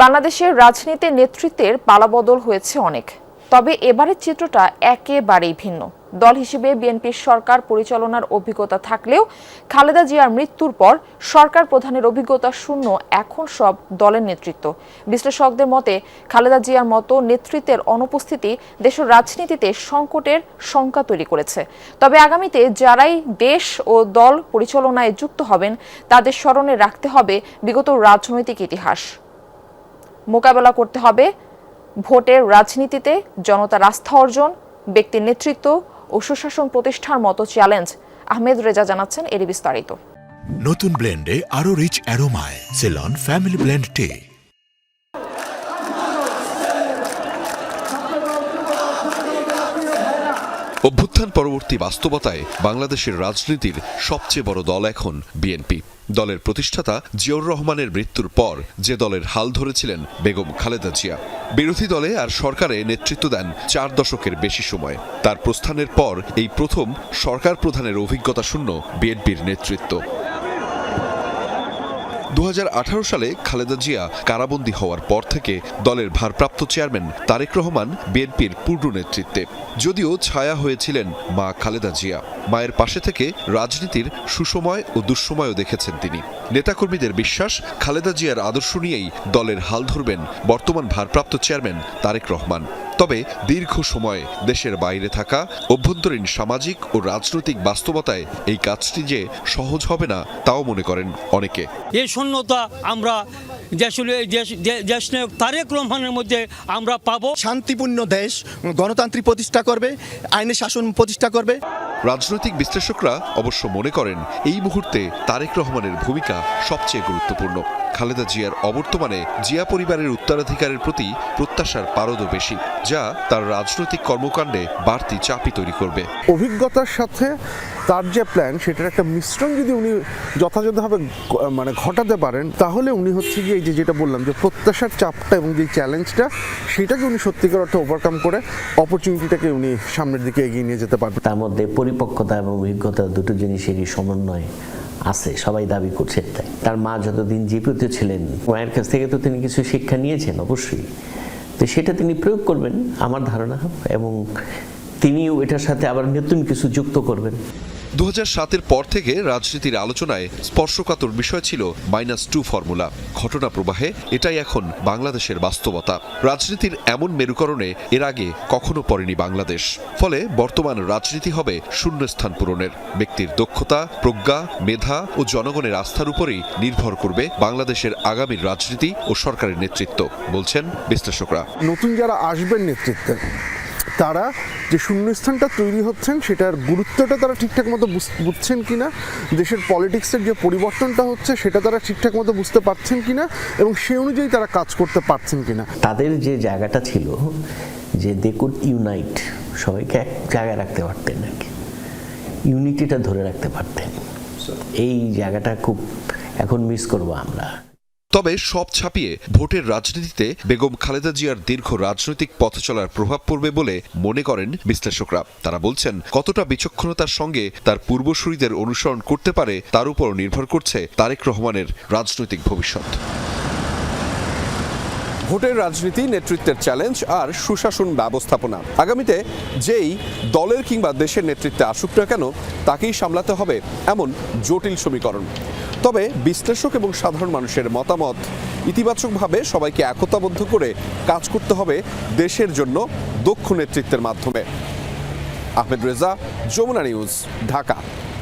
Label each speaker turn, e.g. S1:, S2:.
S1: বাংলাদেশের রাজনীতির নেতৃত্বের পালাবদল হয়েছে অনেক, তবে এবারের চিত্রটা একেবারেই ভিন্ন। দল হিসেবে বিএনপির সরকার পরিচালনার অভিজ্ঞতা থাকলেও খালেদা জিয়ার মৃত্যুর পর সরকার প্রধানের অভিজ্ঞতা শূন্য এখন সব দলের নেতৃত্ব। বিশ্লেষকদের মতে খালেদা জিয়ার মতো নেতৃত্বের অনুপস্থিতি দেশের রাজনীতিতে সংকটের শঙ্কা তৈরি করেছে। তবে আগামীতে যারাই দেশ ও দল পরিচালনায় যুক্ত হবেন তাদের স্মরণে রাখতে হবে বিগত রাজনৈতিক ইতিহাস। মোকাবেলা করতে হবে ভোটের রাজনীতিতে জনতার আস্থা অর্জন, ব্যক্তির নেতৃত্ব ও সুশাসন প্রতিষ্ঠার মতো চ্যালেঞ্জ। আহমেদ রেজা জানাচ্ছেন এর বিস্তারিত।
S2: নতুন ব্লেন্ডে আরো রিচ অ্যারোমায় সেলন ফ্যামিলি ব্লেন্ড টে।
S3: অভ্যুত্থান পরবর্তী বাস্তবতায় বাংলাদেশের রাজনীতির সবচেয়ে বড় দল এখন বিএনপি। দলের প্রতিষ্ঠাতা জিয়াউর রহমানের মৃত্যুর পর যে দলের হাল ধরেছিলেন বেগম খালেদা জিয়া, বিরোধী দলে আর সরকারে নেতৃত্ব দেন 4 দশকের বেশি সময়। তার প্রস্থানের পর এই প্রথম সরকার প্রধানের অভিজ্ঞতা শূন্য বিএনপির নেতৃত্ব। 2018 সালে খালেদা জিয়া কারাবন্দী হওয়ার পর থেকে দলের ভারপ্রাপ্ত চেয়ারম্যান তারেক রহমান বিএনপির পূর্ণ নেতৃত্বে। যদিও ছায়া হয়েছিলেন মা খালেদা জিয়া, মায়ের পাশে থেকে রাজনীতির সুসময় ও দুঃসময়ও দেখেছেন তিনি। নেতাকর্মীদের বিশ্বাস, খালেদা জিয়ার আদর্শ নিয়েই দলের হাল ধরবেন বর্তমান ভারপ্রাপ্ত চেয়ারম্যান তারেক রহমান। তবে দীর্ঘ সময় দেশের বাইরে থাকা, অভ্যন্তরীণ সামাজিক ও রাজনৈতিক বাস্তবতায় এই কাজটি যে সহজ হবে না তাও মনে করেন অনেকে।
S4: এই শূন্যতা আমরা দেশ নায়ক তারেক রহমানের মধ্যে আমরা পাবো।
S5: শান্তিপূর্ণ দেশ গণতান্ত্রিক প্রতিষ্ঠা করবে, আইনের শাসন প্রতিষ্ঠা করবে।
S3: রাজনৈতিক বিশ্লেষকরা অবশ্য মনে করেন এই মুহূর্তে তারেক রহমানের ভূমিকা সবচেয়ে গুরুত্বপূর্ণ। খালেদা জিয়ার অবর্তমানে জিয়া পরিবারের উত্তরাধিকারের প্রতি প্রত্যাশার পারদও বেশি, যা তার রাজনৈতিক কর্মকাণ্ডে বাড়তি চাপই তৈরি করবে।
S6: অভিজ্ঞতার সাথে তার যে প্ল্যান, সেটার একটা মিশ্রণ যদি উনি যথাযথভাবে ঘটাতে পারেন, তাহলে উনি হচ্ছে গিয়ে এই যেটা বললাম যে প্রত্যাশার চাপটা এবং যে চ্যালেঞ্জটা, সেটাকে উনি সত্যিকার অর্থে ওভারকাম করে অপরচুনিটিটাকে উনি সামনের দিকে এগিয়ে নিয়ে যেতে পারবেন।
S7: তার মধ্যে পরিপক্কতা এবং অভিজ্ঞতা দুটো জিনিসেরই সমন্বয় আছে, সবাই দাবি করছে তাই। তার মা যতদিন জীবিত ছিলেন, মায়ের কাছ থেকে তো তিনি কিছু শিক্ষা নিয়েছেন অবশ্যই, তো সেটা তিনি প্রয়োগ করবেন আমার ধারণা, এবং তিনিও এটার সাথে আবার নতুন কিছু যুক্ত করবেন।
S3: 2007-এর পর থেকে রাজনীতির আলোচনায় স্পর্শকাতর বিষয় ছিল -2 ফর্মুলা। ঘটনা প্রবাহে এটাই এখন বাংলাদেশের বাস্তবতা। রাজনীতির এমন মেরুকরণে এর আগে কখনো পড়েনি বাংলাদেশ। ফলে বর্তমান রাজনীতি হবে শূন্যস্থান পূরণের। ব্যক্তির দক্ষতা, প্রজ্ঞা, মেধা ও জনগণের আস্থার উপরেই নির্ভর করবে বাংলাদেশের আগামীর রাজনীতি ও সরকারের নেতৃত্ব, বলছেন বিশ্লেষকরা।
S6: নতুন যারা আসবেন নেতৃত্বে, তারা যে শূন্যস্থানটা তৈরি হচ্ছেন সেটার গুরুত্বটা তারা ঠিকঠাক মতো বুঝছেন কিনা, দেশের পলিটিক্সের যে পরিবর্তনটা হচ্ছে সেটা তারা ঠিকঠাক মতো বুঝতে পারছেন কিনা, এবং সেই অনুযায়ী তারা কাজ করতে পারছেন কিনা।
S7: তাদের যে জায়গাটা ছিল যে দে কুড ইউনাইট, সবাইকে এক জায়গায় রাখতে পারতেন, নাকি ইউনিটিটা ধরে রাখতে পারতেন, এই জায়গাটা খুব এখন মিস করবো আমরা।
S3: তবে সব ছাপিয়ে ভোটের রাজনীতিতে বেগম খালেদা জিয়ার দীর্ঘ রাজনৈতিক পথ চলার প্রভাব পড়বে বলে মনে করেন বিশ্লেষকরা। তারা বলছেন, কতটা বিচক্ষণতার সঙ্গে তার পূর্বসূরীদের অনুসরণ করতে পারে তার উপর নির্ভর করছে তারেক রহমানের রাজনৈতিক ভবিষ্যৎ।
S8: ভোটের রাজনীতি, নেতৃত্বের চ্যালেঞ্জ আর সুশাসন ব্যবস্থাপনা, আগামীতে যেই দলের কিংবা দেশের নেতৃত্বে আসুক না কেন তাকেই সামলাতে হবে এমন জটিল সমীকরণ। তবে বিশ্লেষক এবং সাধারণ মানুষের মতামত, ইতিবাচকভাবে সবাইকে একতাবদ্ধ করে কাজ করতে হবে দেশের জন্য দক্ষ নেতৃত্বের মাধ্যমে। আহমেদ রেজা, যমুনা নিউজ, ঢাকা।